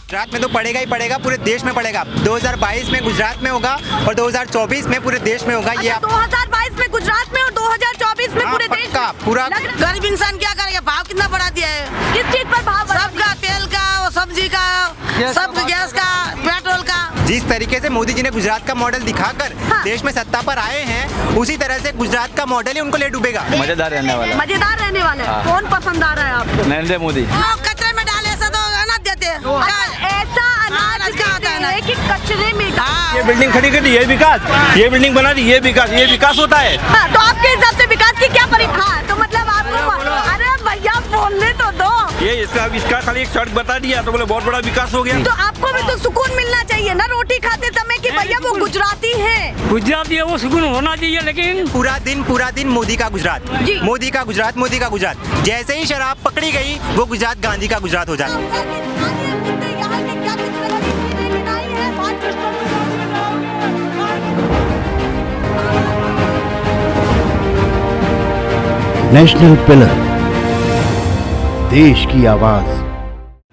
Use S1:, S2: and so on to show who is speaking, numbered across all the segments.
S1: गुजरात में तो पड़ेगा ही पड़ेगा, पूरे देश में पड़ेगा। 2022 में गुजरात में होगा और 2024 में पूरे देश में होगा। ये आप
S2: 2022 में गुजरात में और 2024 में पूरे देश
S1: का पूरा।
S3: गरीब इंसान क्या करेगा? भाव कितना बढ़ा दिया है?
S2: किस चीज पर भाव?
S3: सबका, तेल का, वो सब्जी का, सब गैस का, पेट्रोल का।
S1: जिस तरीके से मोदी जी ने गुजरात का मॉडल दिखाकर देश में सत्ता पर आए हैं, उसी तरह से गुजरात का मॉडल ही उनको ले डूबेगा।
S4: मजेदार रहने वाला।
S2: मजेदार रहने वाला है। कौन पसंद आ रहा है आपको?
S4: नरेंद्र मोदी।
S3: कचरे में डाले ऐसा तो अनाज देते हैं।
S2: ऐसा अनाज देते हैं कि कचरे में
S4: ये बिल्डिंग खड़ी कर दी, ये विकास, ये बिल्डिंग बना दी, ये विकास होता है।
S2: हाँ, तो आपके हिसाब से विकास की क्या परिभाषा? तो मतलब आपको, अरे भैया बोलने तो दो।
S4: ये इसका खाली एक सड़क बता दिया तो बोले बहुत बड़ा विकास हो गया।
S2: तो आपको भी तो सुकून मिलना चाहिए ना रोटी खाते समय कि भैया वो गुजराती हैं।
S5: गुजराती है, वो सुकून होना चाहिए। लेकिन
S1: पूरा दिन मोदी का गुजरात, मोदी का गुजरात, मोदी का गुजरात। जैसे ही शराब पकड़ी गई वो गुजरात गांधी का गुजरात हो जाता।
S6: नेशनल पिलर, देश की आवाज।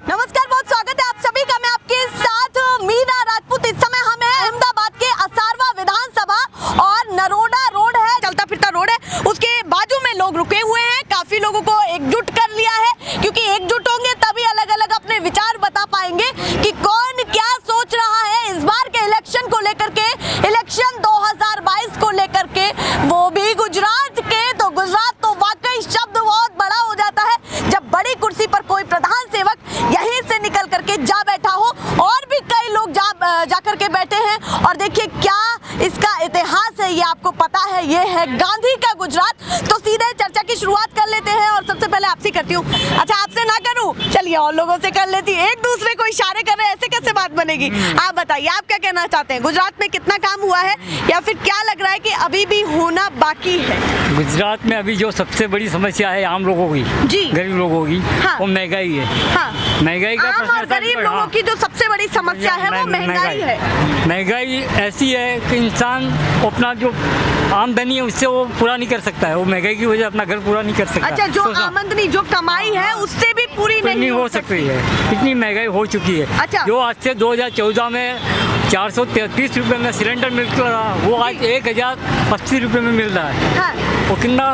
S2: नमस्कार, बहुत स्वागत है आप सभी का। मैं आपके साथ मीना राजपूत। इस समय हम हैं अहमदाबाद के असारवा विधानसभा और नरोडा रोड है, चलता फिरता रोड है, उसके बाजू में लोग रुके हुए हैं। काफी लोगों को एकजुट कर लिया है, क्योंकि एकजुट होंगे तभी अलग अलग अपने विचार बता पाएंगे कि कौन क्या सोच रहा है इस बार के इलेक्शन को लेकर के, इलेक्शन 2022 को लेकर के, वो भी गुजरात के। तो गुजरात तो वाकई शब्द बहुत बड़ा हो जाता है जब बड़ी कुर्सी पर कोई प्रधान सेवक यहीं से निकल करके जा बैठा हो। और भी कई लोग जा करके बैठे हैं और देखिए क्या इसका इतिहास है, ये आपको पता है। ये है गांधी का गुजरात। तो सीधे चर्चा की शुरुआत कर लेते हैं और सबसे पहले आपसे करती हूँ। अच्छा, आपसे ना करूँ, चलिए और लोगों से कर लेती हूँ। एक दूसरे को इशारे कर रहे हैं, ऐसे कैसे बात बनेगी? आप बताइए, आप क्या कहना चाहते हैं? गुजरात में कितना काम हुआ है या फिर क्या लग रहा है कि अभी भी होना बाकी है?
S5: गुजरात में अभी जो सबसे बड़ी समस्या है आम लोगों की,
S2: जी,
S5: गरीब लोगों की,
S2: हाँ,
S5: वो महंगाई है।
S2: हाँ,
S5: महंगाई का
S2: आम और गरीब लोगों की जो सबसे बड़ी समस्या है वो महंगाई है।
S5: महंगाई ऐसी है कि इंसान अपना जो आमदनी है उससे वो पूरा नहीं कर सकता है। वो महंगाई की वजह अपना घर पूरा नहीं कर सकता।
S2: अच्छा, जो आमदनी, जो कमाई है उससे भी पूरी नहीं
S5: हो सकती है। इतनी महंगाई हो चुकी है।
S2: अच्छा,
S5: जो आज से 2014 में 433 रुपये में सिलेंडर मिलता रहा, वो आज 1080 रुपये में मिल रहा है। हाँ। वो कितना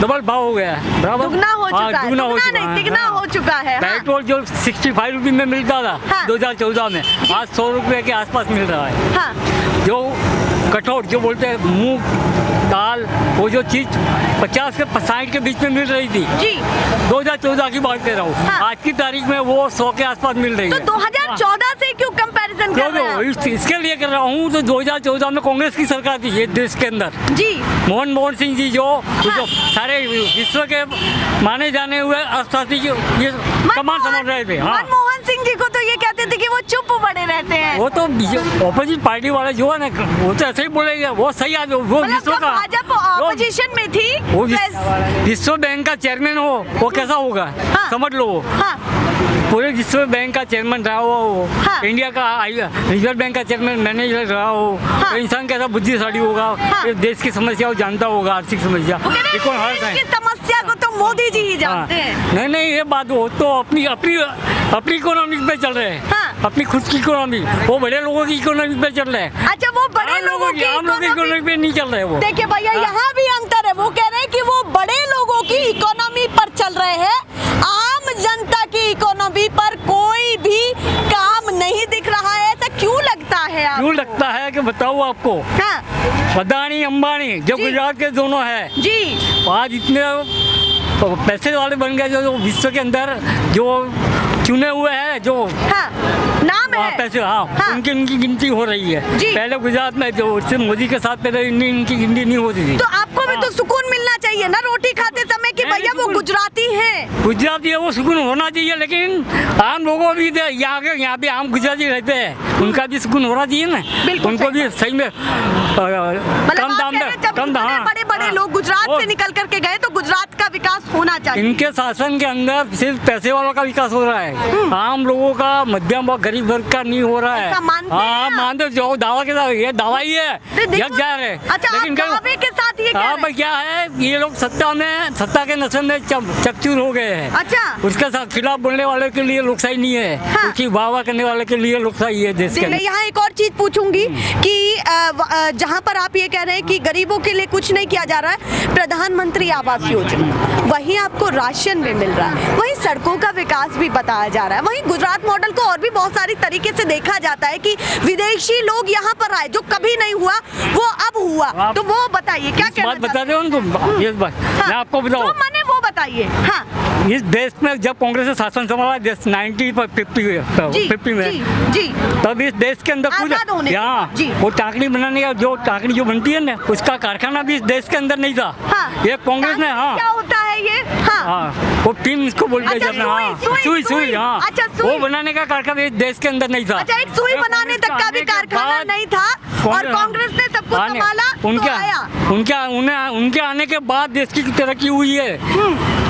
S5: डबल भाव हो गया है, बराबर
S2: दुगना हो चुका है। दुगना नहीं, तिगना हो चुका है।
S5: पेट्रोल जो 65 रुपये में मिलता था 2014 में, आज 100 रुपये के आसपास मिल रहा है।
S2: हाँ। जो
S5: कठोर जो बोलते हैं मूंग दाल, वो जो चीज 50 से 60 के बीच में मिल रही थी, जी 2014 की बात कर रहा हूँ। हाँ। आज की तारीख में वो 100 के आसपास मिल रही है।
S2: तो 2014 से क्यों कंपैरिजन कर रहे हैं?
S5: इसके लिए कर रहा हूँ, तो 2014 में कांग्रेस की सरकार थी ये देश के अंदर, जी मनमोहन सिंह जी, जो सारे विश्व के माने जाने हुए अर्थशास्त्री ये कमान संभाल रहे थे।
S2: मनमोहन सिंह जी को तो ये कहते थे कि वो चुप पड़े रहते हैं।
S5: वो तो ऑपोजिट पार्टी वाले जो है ना, वो तो ऐसे ही बोलेंगे। वो सही आदमी, वो विश्व का,
S2: भाजपा ऑपोजिशन में थी,
S5: वो विश्व बैंक का चेयरमैन हो, वो कैसा होगा? हाँ। समझ लो। हाँ। पूरे विश्व बैंक का चेयरमैन रहा हो, हाँ। इंडिया का रिजर्व बैंक का चेयरमैन मैनेजर रहा हो, हाँ। तो इंसान कैसा बुद्धिशाली होगा? हाँ। देश की समस्या जानता होगा, आर्थिक समस्या।
S2: समस्या को तो मोदी जी ही जानते हैं।
S5: नहीं, ये बात हो तो अपनी इकोनॉमिक पे चल रहे हैं। हाँ। अपनी खुद की इकोनॉमी, वो बड़े लोगों की इकोनॉमी पे चल रहे हैं।
S2: अच्छा, वो बड़े लोगों की,
S5: आम लोगों की इकोनॉमी पे नहीं चल रहे वो।
S2: देखिए भैया, यहाँ भी अंतर है। वो कह रहे हैं कि वो बड़े लोगों की इकोनॉमी पर चल रहे हैं, आम जनता की इकोनॉमी पर कोई भी काम नहीं दिख रहा है। ऐसा क्यों लगता है आपको?
S5: क्यों लगता है कि बताओ आपको। हाँ। अदानी अंबानी जो गुजरात के दोनों है, जी आज इतने पैसे वाले बन गए, जो विश्व के अंदर जो चुने हुए हैं, जो
S2: हाँ, नाम है
S5: पैसे, हाँ, उनकी गिनती हो रही है। पहले गुजरात में जो मोदी के साथ पहले इनकी गिनती नहीं होती थी।
S2: तो आपको भी तो सुकून मिलना चाहिए ना रोटी खाते समय कि भैया वो गुजराती हैं।
S5: गुजराती है, वो सुकून होना चाहिए। लेकिन आम लोगों भी यहाँ पे आम गुजराती रहते हैं, उनका भी सुकून होना चाहिए ना। उनको भी सही में कम दाम में,
S2: बड़े लोग गुजरात से निकल करके गए तो गुजरात का का विकास होना चाहिए?
S5: इनके शासन के अंदर सिर्फ पैसे वालों का विकास हो रहा है, आम लोगों का, मध्यम और गरीब वर्ग का नहीं हो रहा है।
S2: ऐसा मानते हैं आप?
S5: मानते जो दावा के साथ, ये दावा ही है, जग जा रहे।
S2: अच्छा, आप दावे के साथ ये कह रहे हैं?
S5: क्या है, ये लोग सत्ता के नशे में चकचूर हो गए हैं।
S2: अच्छा,
S5: उसके खिलाफ बोलने वाले के लिए लोकशाही नहीं है,
S2: हाँ।
S5: उसकी वाह के वाले के लिए लोकशाही है देश के।
S2: मैं यहाँ एक और चीज पूछूंगी कि जहाँ पर आप ये कह रहे हैं कि गरीबों के लिए कुछ नहीं किया जा रहा है, प्रधानमंत्री आवास योजना, वहीं आपको राशन भी मिल रहा है, वहीं सड़कों का विकास भी बताया जा रहा है, वहीं गुजरात मॉडल को और भी बहुत सारी तरीके से देखा जाता है कि विदेशी लोग यहाँ पर आए, जो कभी नहीं हुआ वो अब हुआ। तो वो बताइए क्या कहना
S5: बात बता दो उनको, ये बात मैं आपको बताऊं,
S2: मैंने वो बताइए। हाँ,
S5: इस देश में जब कांग्रेस ने शासन संभाला 1950 में,
S2: जी,
S5: तब इस देश के अंदर
S2: आजाद होने के बाद, जी।
S5: वो टाकनी बनाने का जो टाकनी जो बनती है ना, उसका कारखाना भी इस देश के अंदर नहीं था।
S2: हाँ।
S5: ये कांग्रेस ने, हाँ,
S2: क्या होता है ये? हाँ,
S5: वो पिन इसको बोलते
S2: अच्छा,
S5: हैं, हाँ, सुई, हाँ,
S2: अच्छा, सुई।
S5: वो बनाने का कारखाना इस देश के अंदर नहीं था।
S2: अच्छा, एक सुई बनाने तक का भी कारखाना नहीं था और कांग्रेस ने सबको संभाला, तो आया।
S5: उनके आने के बाद देश की तरक्की हुई है।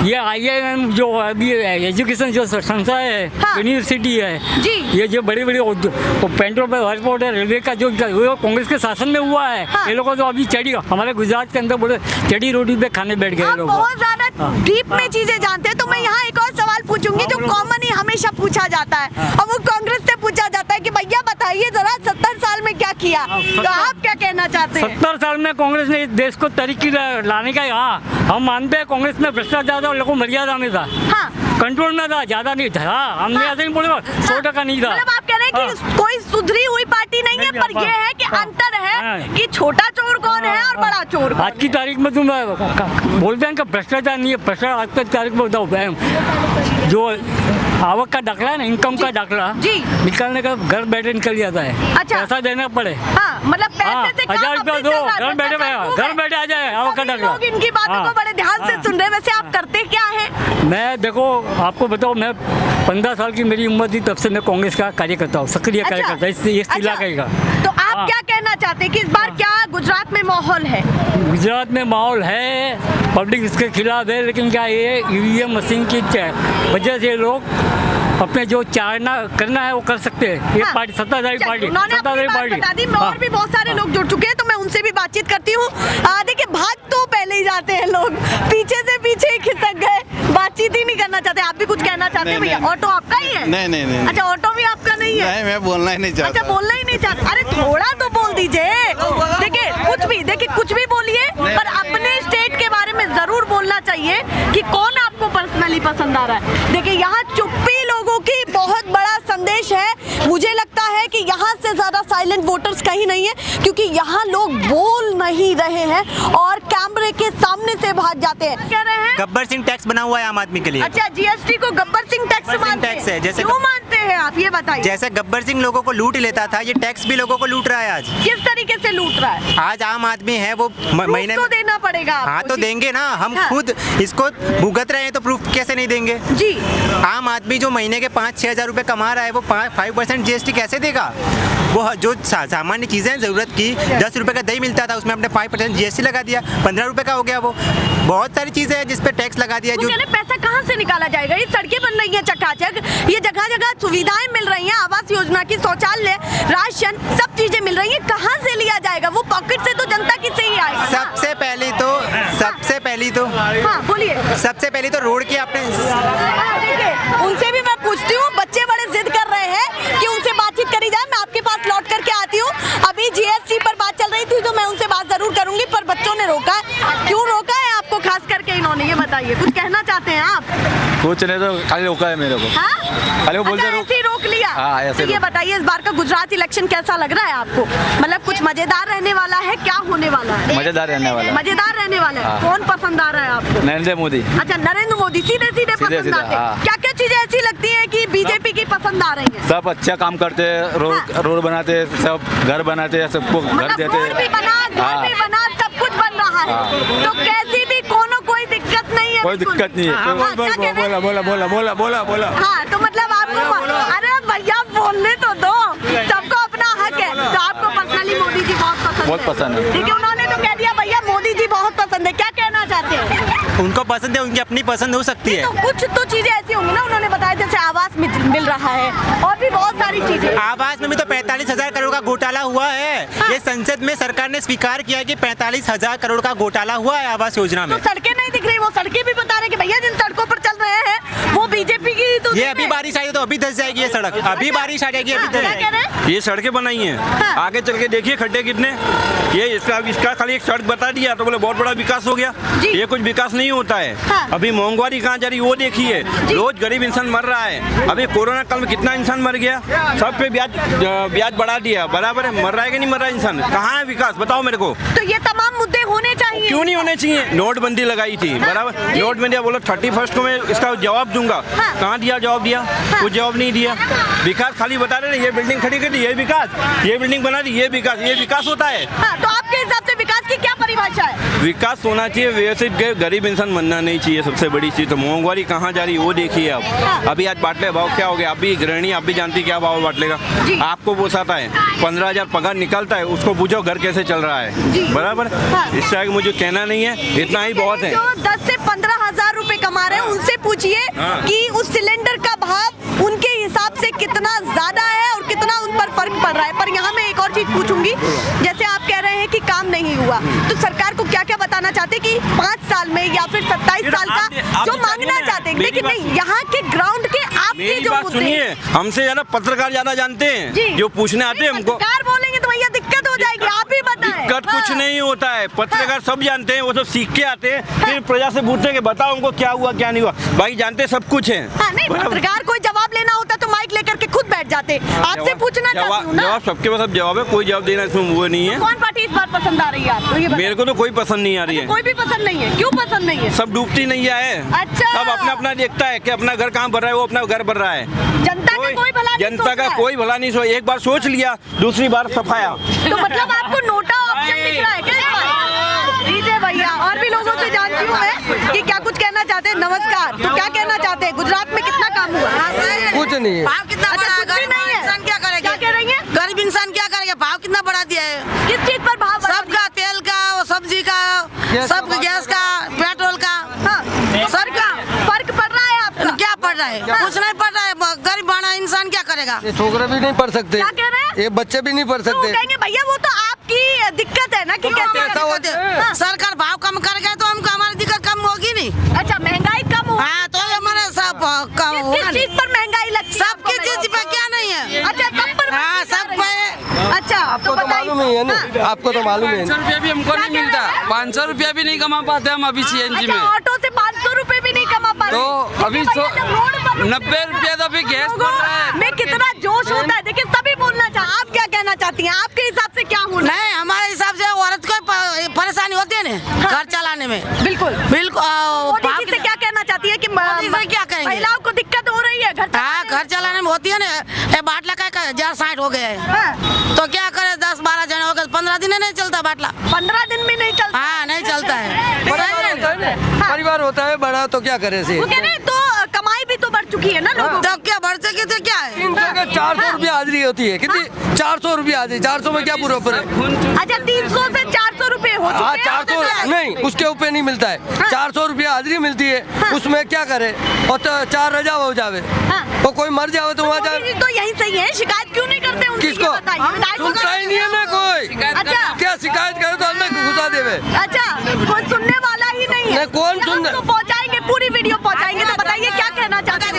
S5: ये IIM जो अभी एजुकेशन जो संस्था है,
S2: हाँ।
S5: यूनिवर्सिटी है
S2: जी।
S5: ये जो बड़ी बड़ी पेट्रोल पर एयरपोर्ट है, रेलवे का जो कांग्रेस के शासन में हुआ है,
S2: हाँ।
S5: ये लोगों तो अभी हमारे गुजरात के अंदर बोले चढ़ी रोटी पे खाने बैठ गए
S2: आप
S5: लोग।
S2: बहुत ज्यादा डीप में चीजें जानते हैं, तो मैं यहाँ एक और सवाल पूछूंगी जो कॉमन ही हमेशा पूछा जाता है, और वो कांग्रेस से पूछा जाता है कि भैया बताइए जरा 70 साल में क्या किया, तो आप क्या कहना चाहते हैं?
S5: 70 साल में कांग्रेस ने इस देश को तरक्की लाने का, हाँ, हम मानते हैं कांग्रेस में भ्रष्टाचार और लोगों को मर्यादा में था,
S2: हाँ,
S5: कंट्रोल में था, ज्यादा नहीं था। हाँ, हमने ऐसे नहीं बोले 100% नहीं था।
S2: मतलब आप कह रहे हैं कि कोई सुधरी हुई पार्टी नहीं है, पर ये है कि अंतर है कि छोटा चोर कौन है और बड़ा चोर कौन है।
S5: आज की तारीख में तुम बोलते हैं कि भ्रष्टाचार नहीं है, भ्रष्टाचार आज की तारीख में बताओ, जो आवक का दाखला है ना, इनकम का दाखला
S2: जी,
S5: निकालने का घर बैठे निकल जाता है।
S2: अच्छा,
S5: पैसा देना पड़े,
S2: हाँ, मतलब पैसे से
S5: 1000 रुपया दो, घर बैठे आ जाए आवक का दाखला।
S2: लोग इनकी बातों को बड़े ध्यान से सुन रहे हैं। वैसे आप करते क्या है?
S5: मैं देखो आपको बताओ, मैं 15 साल की मेरी उम्र थी, तब से मैं कांग्रेस का कार्यकर्ता हूँ, सक्रिय कार्यकर्ता इस इलाके का।
S2: तो आप क्या कहना चाहते हैं कि इस बार क्या गुजरात में माहौल है?
S5: गुजरात में माहौल है, पब्लिक इसके खिलाफ है, लेकिन क्या ये EVM मशीन की वजह से लोग अपने जो चाहना करना है वो कर सकते हैं। ये पार्टी सत्ताधारी पार्टी
S2: बता दी। और भी बहुत सारे लोग जुड़ चुके हैं, तो मैं उनसे भी बातचीत करती हूँ। देखिए, भाग तो पहले ही जाते हैं लोग, पीछे से पीछे ही खिसक गए, बातचीत ही नहीं करना चाहते। आप भी कुछ कहना चाहते हैं भैया? ऑटो आपका ही है?
S6: नहीं।
S2: अच्छा, ऑटो भी आपका नहीं है?
S6: नहीं, मैं बोलना ही नहीं चाहता।
S2: अच्छा, बोलना ही नहीं चाहते? अरे थोड़ा तो बोल दीजिए। देखिए कुछ भी बोलिए, पर अपने स्टेट के बारे में जरूर बोलना चाहिए कि कौन आपको पर्सनली पसंद आ रहा है। देखिए, यहाँ चुप्पी लोगों की बहुत बड़ा संदेश है। मुझे लगता है कि यहाँ से ज्यादा साइलेंट वोटर्स कहीं नहीं है, क्योंकि यहाँ लोग बोल नहीं रहे हैं और कैमरे के सामने से भाग जाते हैं। कह रहे हैं
S1: गब्बर सिंह टैक्स बना हुआ है आम आदमी के लिए।
S2: अच्छा, GST को गब्बर सिंह टैक्स मानते हैं?
S1: जैसे
S2: क्यों मानते हैं आप, ये बताइए।
S1: जैसे गब्बर सिंह लोगों को लूट लेता था, ये टैक्स भी लोगों को लूट रहा है। आज
S2: किस तरीके से लूट रहा है?
S1: आज आम आदमी है वो महीने
S2: तो देना पड़ेगा।
S1: हाँ, तो देंगे ना, हम
S2: हाँ।
S1: खुद इसको भुगत रहे हैं, तो प्रूफ कैसे नहीं देंगे
S2: जी?
S1: आम आदमी जो महीने के 5-6 हज़ार रुपए कमा रहा है, वो 5% GST कैसे देगा? वो जो सामान्य चीज़ें हैं ज़रूरत की, 10 रुपए का दही मिलता था, उसमें अपने 5% GST लगा दिया, 15 रुपए का हो गया। वो बहुत सारी चीज़ें हैं जिस पे टैक्स लगा दिया। जो
S2: पैसा कहाँ से निकाला जाएगा? ये सड़कें बन रही हैं चकाचक, ये जगह जगह सुविधाएं मिल रही हैं, आवास योजना की, शौचालय, राशन, सब चीजें मिल रही हैं, कहाँ से लिया जाएगा? वो पॉकेट से तो जनता की से ही आएगा।
S1: सबसे पहली तो
S2: हाँ, बोलिए।
S1: सबसे पहली तो रोड की आपने
S2: उनसे भी मैं पूछती हूँ, बच्चे बड़े जिद कर रहे हैं कि उनसे बातचीत करी जाए। मैं आपके पास लौट करके आती हूँ। अभी GST पर बात चल रही थी, तो मैं उनसे बात जरूर करूंगी, पर बच्चों ने रोका। क्यों रोका है आपको खास करके इन्होंने, ये बताइए। कुछ कहना चाहते हैं आप?
S6: कुछ नहीं, तो खाली रोका है मेरे को। खाली वो बोलते
S2: ऐसे ही रोक लिया।
S6: हाँ, ऐसे
S2: तो ये बताइए, इस बार का गुजरात इलेक्शन कैसा लग रहा है आपको? मतलब कुछ मजेदार रहने वाला है, क्या होने वाला है?
S6: मजेदार रहने वाला है।
S2: मजेदार रहने वाला है।
S6: हाँ।
S2: कौन पसंद आ रहा है आपको?
S6: नरेंद्र मोदी।
S2: अच्छा, नरेंद्र मोदी सीधे पसंद आते हैं।
S6: हाँ।
S2: क्या क्या चीजें ऐसी लगती है कि बीजेपी की पसंद आ रही है?
S6: सब अच्छा काम करते हैं, रोड बनाते हैं, सब घर बनाते हैं, सबको घर
S2: मतलब
S6: देते
S2: रोड भी बना, घर भी बना, सब कुछ बन रहा है। तो कैसी भी कोई दिक्कत नहीं है?
S6: कोई दिक्कत नहीं है। बोला।
S2: हाँ, तो मतलब आपको, अरे भैया बोलने तो दो, सबको अपना हक है। तो आपको पर्सनली मोदी जी बहुत पसंद है?
S6: बहुत पसंद है।
S2: ठीक है, उन्होंने तो कह दिया भैया मोदी जी बहुत पसंद है, क्या कहना चाहते हैं?
S1: उनको पसंद है, उनकी अपनी पसंद हो सकती है।
S2: तो कुछ तो चीजें ऐसी होंगी ना, उन्होंने बताया जैसे आवास मिल रहा है और भी बहुत सारी चीजें।
S1: आवास में भी तो 45,000 करोड़ का घोटाला हुआ है। ये संसद में सरकार ने स्वीकार किया है कि 45,000 करोड़ का घोटाला हुआ है आवास योजना में।
S2: तो सड़कें नहीं दिख रही, वो सड़कें भी बता रहे कि भैया जिन सड़कों पर चल रहे हैं वो बीजेपी की। तो
S1: ये अभी बारिश आई तो अभी धंस जाएगी ये सड़क, अभी बारिश आ जाएगी अभी
S2: क्या
S1: धंस
S2: कह
S1: जाएगी।
S2: रहे हैं?
S4: ये सड़कें बनाई हैं,
S2: हाँ।
S4: आगे चल के देखिए खड्डे कितने। ये इसका खाली एक सड़क बता दिया तो बोले बहुत बड़ा विकास हो गया।
S2: जी।
S4: ये कुछ विकास नहीं होता है।
S2: हाँ।
S4: अभी महंगाई कहाँ जा रही वो देखिए, रोज गरीब इंसान मर रहा है। अभी कोरोना काल में कितना इंसान मर गया, सब पे ब्याज बढ़ा दिया, बराबर है। मर रहा है कि नहीं मर रहा है इंसान, कहाँ है विकास बताओ मेरे को।
S2: तो ये तमाम मुद्दे होने चाहिए।
S4: क्यों नहीं होने चाहिए? नोटबंदी लगाई थी, बराबर। नोटबंदी बोलो 31 को मैं इसका जवाब दूंगा, कहाँ दिया जवाब दिया? कुछ जवाब नहीं दिया। विकास खाली बता रहे ये बिल्डिंग खड़ी कर दी, ये विकास, ये बिल्डिंग बना दी, ये विकास होता है।
S2: हाँ, तो आपके हिसाब से विकास की क्या परिभाषा है?
S4: विकास होना चाहिए, वैसे गरीब इंसान बनना नहीं चाहिए। सबसे बड़ी चीज तो महंगाई कहाँ जा रही है वो देखिए आप। अभी आज बाटले भाव क्या हो गया, अभी गृहिणी आप भी जानती क्या भाव बाटले का। आपको पोसाता है 15,000 पगार निकलता है, उसको पूछो घर कैसे चल रहा है, बराबर। इससे आगे मुझे कहना नहीं है, इतना ही बहुत है।
S2: जो 10 से 15,000 रुपए कमा रहे हैं उनसे पूछिए कि उस सिलेंडर का भाव उनके हिसाब से कितना ज्यादा है और कितना उन पर फर्क पड़ रहा है। पर यहाँ मैं एक और चीज पूछूंगी, जैसे आप कह रहे हैं कि काम नहीं हुआ, तो सरकार को क्या क्या बताना चाहते कि 5 साल में या फिर 27 साल का जो मांगना चाहते हैं, लेकिन नहीं, यहाँ के ग्राउंड के आपके
S4: मेरी
S2: जो
S4: बात
S2: मुद्दे
S4: सुनिए, हमसे ज्यादा पत्रकार ज्यादा जानते हैं, जो पूछने आते हैं हमको।
S2: पत्रकार बोलेंगे तो भैया दिक्कत हो जाएगी, आप ही बताएं।
S4: दिक्कत कुछ नहीं होता है, पत्रकार सब जानते हैं, वो सब सीख के आते हैं, फिर प्रजा से पूछते हैं कि बताओ उनको क्या हुआ क्या नहीं हुआ। भाई जानते सब कुछ है।
S2: नहीं, पत्रकार कोई जवाब लेना होता तो माइक लेकर के खुद बैठ जाते। आपसे पूछना चाहती हूँ ना।
S4: जवाब सबके पास अब जवाब है, कोई जवाब देना इसमें वो नहीं है।
S2: कौन पार्टी इस बार पसंद आ रही है आपको? ये
S4: मेरे को तो कोई पसंद नहीं आ रही है।
S2: कोई भी पसंद नहीं है, क्यों पसंद नहीं है?
S4: सब डूबती नहीं है।
S2: अच्छा।
S4: सब अपना अपना देखता है कि अपना घर कहाँ भर रहा है, वो अपना घर भर रहा है।
S2: जनता का कोई भला नहीं
S4: जनता का
S2: सोचता है।
S4: कोई भला नहीं सोच, एक बार सोच लिया, दूसरी बार सफाया।
S2: तो मतलब आपको नोटा ऑप्शन दिख रहा है क्या इस बार? दीजिए भैया, और भी लोगों से जानती हूँ मैं कि क्या कुछ कहना चाहते हैं। नमस्कार, तो क्या कहना चाहते हैं? गुजरात में कितना काम हुआ?
S3: कुछ नहीं है। भाव कितना
S2: अच्छा,
S3: बढ़ा है,
S2: कुछ भी
S3: गरीब
S2: नहीं है।
S3: इंसान क्या करेगा?
S2: क्या कह रही हैं?
S3: गरीब इंसान क्या करेगा? भाव कितना बढ़ा दिया है?
S2: किस चीज पर भाव बढ़ा दिया?
S3: सबका, तेल का, वो सब्जी का, सब गैस का, पेट्रोल का,
S2: हाँ, सर का फर्क पड़ रहा है आपका?
S3: क्या पड़ रहा है? कुछ नहीं पड़ रहा है। गरीब बड़ा इंसान क्या करेगा?
S7: ये छोकरे भी नहीं पढ़ सकते,
S2: क्या कह रहे हैं?
S7: ये बच्चे भी नहीं पढ़
S2: तो वो
S7: सकते।
S2: कहेंगे भैया वो तो आपकी दिक्कत है ना कि कैसे
S7: ऐसा होता
S2: करेगा? हाँ।
S3: सरकार भाव कम करेगा तो हमको हमारी दिक्कत कम होगी नहीं।
S2: अच्छा, महंगाई कम हो।
S3: हाँ, तो हमारे सब कम होगा
S2: किस चीज पर महंगाई लगती है?
S3: सबकी चीज पे क्या नहीं है?
S2: अच्छा, सब पर
S3: हाँ,
S2: महंगाई
S3: सब
S2: जा रही है। अच्छा,
S7: आपको तो मालूम ही है ना, आपको तो मालूम है।
S8: 500 रुपया भी हमको
S2: क्या
S8: नहीं
S2: कह
S8: मिलता,
S2: रहे हैं?
S8: 500 रुपया भी नहीं कमा पाते हम अभी सीएनजी
S2: अच्छा,
S8: में।
S2: ऑटो से 500 रुपए भी नहीं कमा पा रहे।
S8: तो अभी
S2: देखिए भैया, जब रोड पर
S8: 90 रुपया तो अभी गैस पड़ रहा है।
S2: में कितना जोश होता है, देखिए सभी बोलना चाह। आप क्या कहना चाहती हैं? आपके हिसाब से क्या होना?
S3: नहीं, हमारे हिसाब से औरत को परेशानी होती है ना घर चलाने में।
S2: बिल्कुल
S3: बिल्कुल।
S2: मोदी जी से क्या कहना चाहती है कि
S3: मोदी से क्या कहेंगे?
S2: महिलाओं को दिक्कत हो रही है घर
S3: हाँ, घर चलाने में होती है ना। ये बाटला का 1060 हो गया है,
S2: हाँ,
S3: तो क्या करे? 10-12 जने हो गए, 15 दिन नहीं चलता बाटला।
S2: 15 दिन में नहीं चलता।
S3: हाँ, नहीं चलता है।
S7: परिवार होता है बड़ा, तो क्या करे से?
S2: वो कह रहे हैं, तो कमाई भी तो बढ़ चुकी है ना लोगों की।
S3: तब क्या बढ़ सके तो क्या है?
S7: 300 के 400 रुपया हाजिरी होती है। कितनी? 400 रुपया हाजिरी। 400 में क्या पूरा ऊपर है?
S2: अच्छा, 300 से 400 रुपए हो चुके
S7: हाँ,
S2: हैं।
S7: 400 नहीं, उसके ऊपर नहीं मिलता है। 400 रुपया हाजिरी मिलती है, उसमें क्या करे? और तो 4 रजा हो जावे, और कोई मर जावे तो वहाँ
S2: मोदी जी तो यही सही है, शिकायत क्यों नहीं करते उनकी?
S7: किसको?
S2: ये बताइए। विधायकों
S7: सुनता ही नहीं है ना कोई।
S2: अच्छा,
S7: क्या शिकायत करे तो अंदर घुसा देवे।
S2: अच्छा, कोई सुनने वाला ही नहीं है।
S7: नहीं, कौन
S2: हम
S7: सुनने-
S2: तो पहुंचाएंगे, पूरी वीडियो पहुंचाएंगे। तो बताइए क्या कहना चाहते हैं?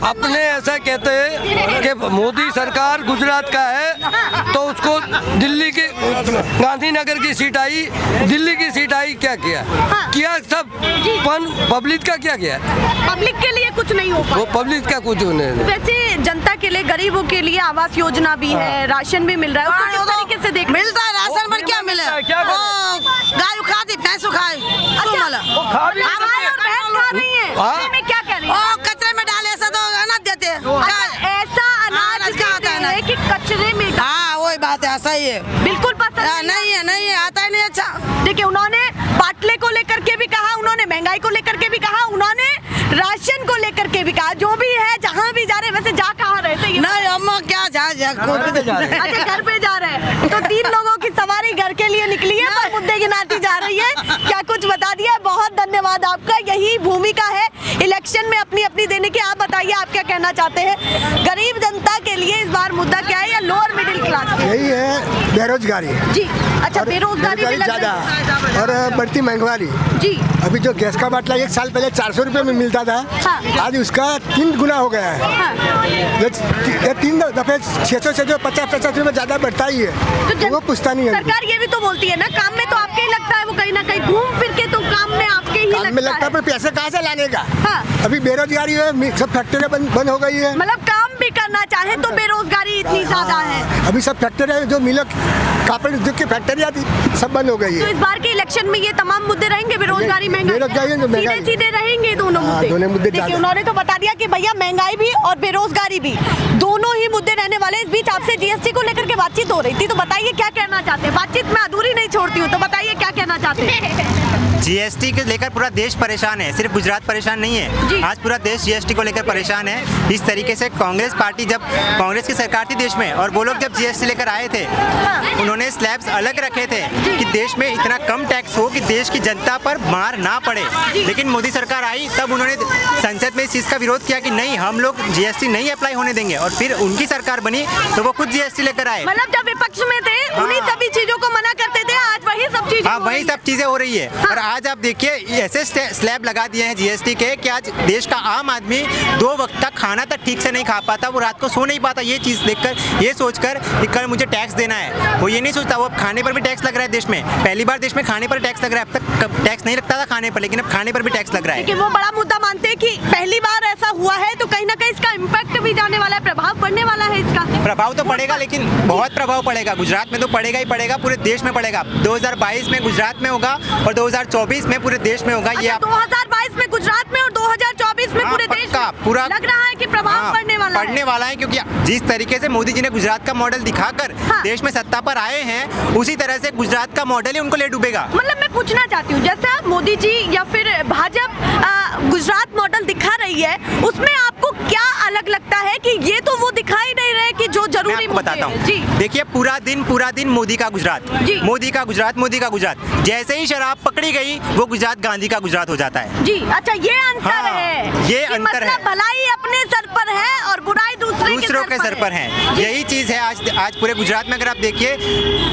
S7: अपने ऐसा कहते हैं कि मोदी सरकार गुजरात का है, तो उसको दिल्ली की गांधीनगर की सीट आई, दिल्ली की सीट आई, क्या किया? किया सब पब्लिक का क्या किया?
S2: पब्लिक के लिए कुछ नहीं हो
S7: वो
S2: पाया।
S7: पब्लिक का कुछ होने नहीं।
S2: वैसे जनता के लिए, गरीबों के लिए आवास योजना भी है, राशन भी मिल रहा है, उसको किस तरीके से देख?
S3: मिलता है राशन पर क्या मिले? गाय खाती, भैंस खाए,
S2: गाय और भैंस खा रही है,
S7: हाँ।
S2: में क्या कह रही है?
S3: कचरे में डाले ऐसा तो अनाज देते हैं।
S2: अच्छा, ऐसा अनाज
S3: अनाज क्या
S2: देते
S3: आता है ना?
S2: हैं कि कचरे में
S3: हाँ, वही बात है, सही है।
S2: बिल्कुल पसंद
S3: नहीं है, नहीं है, आता ही नहीं। अच्छा,
S2: देखिए, उन्होंने बाटले को लेकर के भी कहा, उन्होंने महंगाई को लेकर के भी कहा, उन्होंने राशन को लेकर के भी कहा। जो भी है, जहाँ भी जा रहे, वैसे जा कहाँ रहे थे?
S3: नहीं, हम क्या जा
S2: अच्छा, घर पे जा रहे हैं। तो 3 लोगों की सवारी घर के लिए निकली है, पर मुद्दे गिनाती जा रही है। क्या कुछ कुछ बता दिया, बहुत धन्यवाद आपका। यही भूमिका है इलेक्शन में अपनी अपनी देने की। आप बताइए आप क्या कहना चाहते हैं, गरीब जनता के लिए इस बार मुद्दा क्या है या लोअर मिडिल क्लास?
S9: यही है बेरोजगारी
S2: जी। अच्छा, बेरोजगारी भी लग रही
S9: ज्यादा
S2: है
S9: और बढ़ती महंगाई।
S2: जी।
S9: अभी जो गैस का बाटला 1 साल पहले 400 रुपये में मिलता था,
S2: हाँ।
S9: आज उसका 3 गुना हो गया है।
S2: हाँ।
S9: ये 3 दफे 600 से जो 50 रुपये ज्यादा बढ़ता ही है,
S2: तो
S9: वो पूछता नहीं है।
S2: सरकार ये भी तो बोलती है ना, काम में तो आपके ही लगता है, वो कहीं ना कहीं घूम फिर के तो काम में आपके ही
S9: काम में लगता है,
S2: है।
S9: पर पैसे कहाँ से लाने का?
S2: हाँ।
S9: अभी बेरोजगारी है, सब फैक्ट्रियाँ बंद हो गई है।
S2: मतलब काम भी करना चाहे तो बेरोजगारी इतनी ज्यादा है।
S9: अभी सब फैक्ट्रियाँ जो मिलों कापड़ उद्योग की फैक्ट्रियाँ थी, सब बंद हो गई
S2: तो
S9: है।
S2: इस बार के इलेक्शन में ये तमाम मुद्दे रहेंगे, बेरोजगारी,
S9: बेरोजगारी,
S2: महंगाई, सीधे रहेंगे दोनों
S9: हाँ,
S2: मुद्दे।
S9: दोनों मुद्दे
S2: देखिए,
S9: ज्यादा।
S2: उन्होंने तो बता दिया कि भैया महंगाई भी और बेरोजगारी भी दोनों ही मुद्दे रहने वाले। इस बीच आपसे जीएसटी को लेकर के बातचीत हो रही थी, तो बताइए क्या कहना चाहते हैं। बातचीत में अधूरी नहीं छोड़ती हूँ, तो बताइए क्या कहना चाहते हैं।
S1: जीएसटी को लेकर पूरा देश परेशान है, सिर्फ गुजरात परेशान नहीं
S2: जी।
S1: है। आज पूरा देश जीएसटी को लेकर परेशान है। इस तरीके से कांग्रेस पार्टी, जब कांग्रेस की सरकार थी देश में और वो लोग जब जीएसटी लेकर आए थे, उन्होंने स्लैब्स अलग रखे थे कि देश में इतना कम टैक्स हो कि देश की जनता पर मार ना पड़े। लेकिन मोदी सरकार आई, तब उन्होंने संसद में इस चीज़ का विरोध किया कि नहीं, हम लोग जीएसटी नहीं अप्लाई होने देंगे। और फिर उनकी सरकार बनी तो वो खुद जीएसटी लेकर आए।
S2: मतलब जब विपक्ष में थे उन्हीं सभी चीजों को मना करते थे, आज वही सब चीजें
S1: हाँ,
S2: हो
S1: वही
S2: रही
S1: सब चीजें हो रही है। और आज आप देखिए ऐसे स्लैब लगा दिए हैं जीएसटी के कि आज देश का आम आदमी 2 वक्त तक खाना तक ठीक से नहीं खा पाता, वो रात को सो नहीं पाता। ये चीज़ देखकर, ये सोचकर कि कल मुझे टैक्स देना है, वो ये नहीं सोचता। वो अब खाने पर भी टैक्स लग रहा है देश में, पहली बार देश में खाने पर टैक्स लग रहा है। अब तक टैक्स नहीं लगता था खाने पर, लेकिन अब खाने पर भी टैक्स लग रहा है।
S2: लेकिन वो बड़ा मुद्दा मानते हैं कि पहली बार ऐसा हुआ है, तो कहीं ना कहीं इसका इम्पैक्ट भी जाने वाला है, प्रभाव पड़ने वाला है इसका।
S1: प्रभाव तो पड़ेगा, लेकिन बहुत प्रभाव पड़ेगा। गुजरात में तो पड़ेगा ही पड़ेगा, पूरे देश में पड़ेगा। 2022 में गुजरात में होगा और 2024 में पूरे देश में होगा। ये
S2: अच्छा, 2022 में गुजरात में और 2024 में पूरे देश में
S1: पूरा
S2: लग रहा है कि प्रभाव पड़ने वाला है।
S1: क्योंकि जिस तरीके से मोदी जी ने गुजरात का मॉडल दिखाकर देश में सत्ता पर आए हैं, उसी तरह से गुजरात का मॉडल ही उनको ले डूबेगा।
S2: मतलब मैं पूछना चाहती हूँ, जैसा मोदी जी या फिर भाजपा गुजरात मॉडल दिखा रही है, उसमें आपको क्या अलग लगता है कि ये तो वो दिखाई नहीं रहे कि जो जरूरी?
S1: मैं आपको बताता हूँ। देखिए, पूरा दिन मोदी का गुजरात, मोदी का गुजरात, मोदी का गुजरात। जैसे ही शराब पकड़ी गई, वो गुजरात गांधी का गुजरात हो जाता है।
S2: जी। अच्छा, ये अंतर
S1: हाँ,
S2: है,
S1: ये
S2: कि
S1: अंतर है।
S2: मतलब भलाई अपने सर पर है और बुराई दूसरों
S1: के सर पर है। यही चीज़ है आज पूरे गुजरात में। अगर आप देखिए,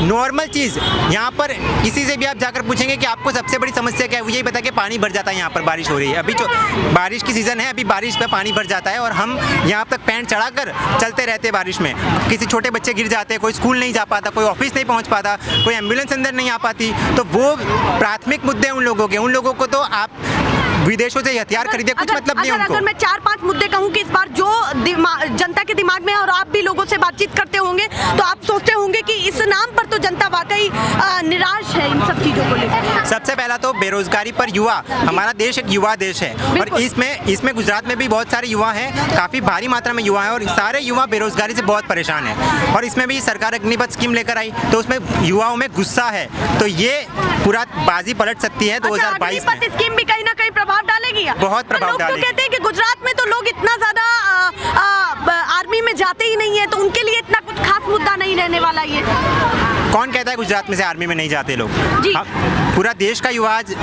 S1: नॉर्मल चीज़ यहाँ पर किसी से भी आप जाकर पूछेंगे कि आपको सबसे बड़ी समस्या क्या है, वो यही बता कि पानी भर जाता है। यहाँ पर बारिश हो रही है, अभी जो बारिश की सीज़न है, अभी बारिश में पानी भर जाता है और हम यहाँ तक पैंट चढ़ाकर चलते रहते हैं बारिश में। किसी छोटे बच्चे गिर जाते हैं, कोई स्कूल नहीं जा पाता, कोई ऑफिस नहीं पहुँच पाता, कोई एम्बुलेंस अंदर नहीं आ पाती। तो वो प्राथमिक मुद्दे हैं उन लोगों को तो आप विदेशों से हथियार खरीदे, कुछ मतलब नहीं उनको।
S2: अगर मैं 4-5 मुद्दे कहूँ कि इस बार जो जनता के दिमाग में, और आप भी लोगों से बातचीत करते होंगे, तो आप सोचते होंगे कि इस नाम पर तो जनता वाकई निराश है इन सब चीजों को लेकर।
S1: सबसे पहला तो बेरोजगारी पर युवा, हमारा देश एक युवा देश है और इसमें गुजरात में भी बहुत सारे युवा हैं, काफ़ी भारी मात्रा में युवा हैं और सारे युवा बेरोजगारी से बहुत परेशान हैं। और इसमें भी सरकार अग्निपथ स्कीम लेकर आई, तो उसमें युवाओं में गुस्सा है, तो ये पूरा बाजी पलट सकती है 2022 में।
S2: अग्निपथ स्कीम भी कहीं ना कहीं प्रभाव डालेगी।
S1: बहुत प्रभाव
S2: लोग
S1: डालेगी।
S2: तो कहते हैं कि गुजरात में तो लोग इतना ज्यादा आर्मी में जाते ही नहीं है, तो उनके लिए इतना कुछ खास मुद्दा नहीं रहने वाला ये।
S1: कौन कहता है गुजरात में से आर्मी में नहीं जाते लोग?
S2: जी।
S1: पूरा देश का युवा आज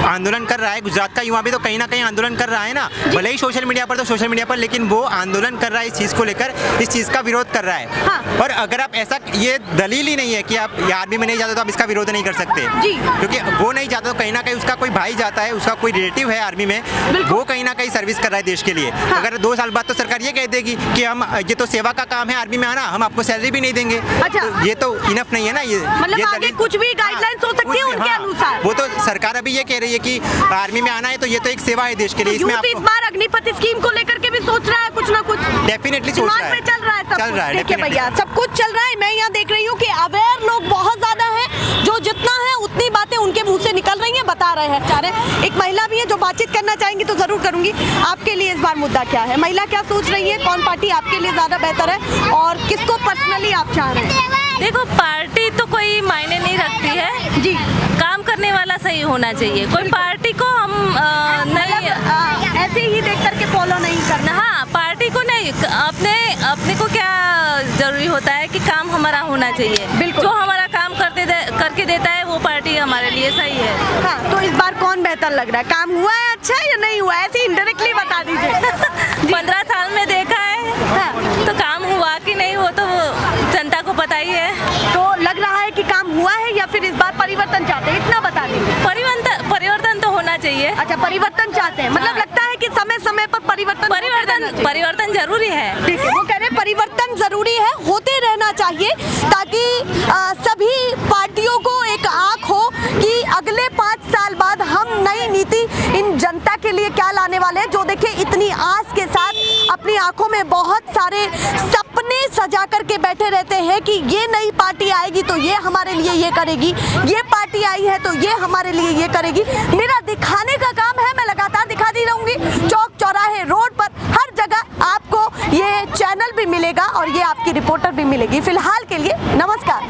S1: आंदोलन कर रहा है। गुजरात का युवा भी तो कहीं ना कहीं आंदोलन कर रहा है ना, भले ही सोशल मीडिया पर, लेकिन वो आंदोलन कर रहा है इस चीज़ को लेकर, इस चीज़ का विरोध कर रहा है।
S2: हाँ।
S1: और अगर आप ऐसा, ये दलील ही नहीं है कि आप आर्मी में नहीं जाते तो आप इसका विरोध नहीं कर सकते, क्योंकि वो नहीं जाता तो कहीं ना कहीं उसका कोई भाई जाता है, उसका कोई रिलेटिव है आर्मी में, वो कहीं ना कहीं सर्विस कर रहा है देश के लिए।
S2: हाँ।
S1: अगर 2 साल बाद तो सरकार ये कह देगी कि हम, ये तो सेवा का काम है आर्मी में आना, हम आपको सैलरी भी नहीं देंगे।
S2: अच्छा।
S1: तो ये तो इनफ नहीं है ना। ये
S2: मतलब
S1: ये
S2: आगे
S1: दलील-
S2: कुछ भी गाइडलाइंस हो सकती है उनके अनुसार।
S1: वो तो सरकार अभी ये कह रही है कि आर्मी में आना है तो ये तो एक सेवा है देश के लिए। इसमें
S2: यूथ इस बार अग्निपथ स्कीम को लेकर के भी सोच रहा है कुछ ना कुछ,
S1: डेफिनेटली सोच रहा है,
S2: में चल रहा है,
S1: चल रहा है।
S2: देखिए भैया, सब कुछ चल रहा है। मैं यहाँ देख रही हूँ कि अवेयर लोग बहुत ज्यादा हैं, जो जितना है उतनी बातें उनके मुंह से निकल रही हैं, बता रहे हैं। एक महिला भी है जो बातचीत करना चाहेंगी, तो जरूर करूंगी। आपके लिए इस बार मुद्दा क्या है? महिला क्या सोच रही है, कौन पार्टी आपके लिए ज्यादा बेहतर है और किसको पर्सनली आप चाह रहे हैं?
S10: देखो, पार्टी तो कोई मायने नहीं रखती है जी, काम करने वाला सही होना चाहिए। कोई पार्टी को हम नहीं
S2: ऐसे ही देख करके फॉलो नहीं करना।
S10: हाँ, पार्टी को नहीं, अपने को क्या जरूरी होता है कि काम हमारा होना चाहिए।
S2: बिल्कुल।
S10: जो हमारा काम करके देता है वो पार्टी हमारे लिए सही है।
S2: हाँ, तो इस बार कौन बेहतर लग रहा है? काम हुआ है अच्छा या नहीं हुआ है? ऐसे इनडायरेक्टली बता दीजिए।
S10: 15 साल में देखा है।
S2: हाँ।
S10: तो काम हुआ कि नहीं वो तो जनता को पता ही है।
S2: तो लग रहा है कि काम हुआ है या फिर इस बार परिवर्तन चाहते हैं? इतना बता दीजिए।
S10: परिवर्तन तो होना चाहिए।
S2: अच्छा, परिवर्तन चाहते हैं, मतलब लगता है कि समय समय पर
S10: परिवर्तन जरूरी है।
S2: ठीक है, वो कह रहे हैं परिवर्तन जरूरी है, होते रहना चाहिए ताकि सभी पार्टियों को एक आँख हो कि अगले 5 साल बाद हम नई नीति इन जनता के लिए क्या लाने वाले हैं। जो देखिए इतनी आस के साथ अपनी आंखों में बहुत सारे सपने सजा करके बैठे रहते हैं कि ये नई पार्टी आएगी तो ये हमारे लिए ये करेगी, ये पार्टी आई है तो ये हमारे लिए ये करेगी। मेरा दिखाने का काम है, मैं लगातार दिखाती रहूंगी चौक चौराहे रोड पर हर जगह आपको ये चैनल भी मिलेगा और ये आपकी रिपोर्टर भी मिलेगी। फिलहाल के लिए नमस्कार।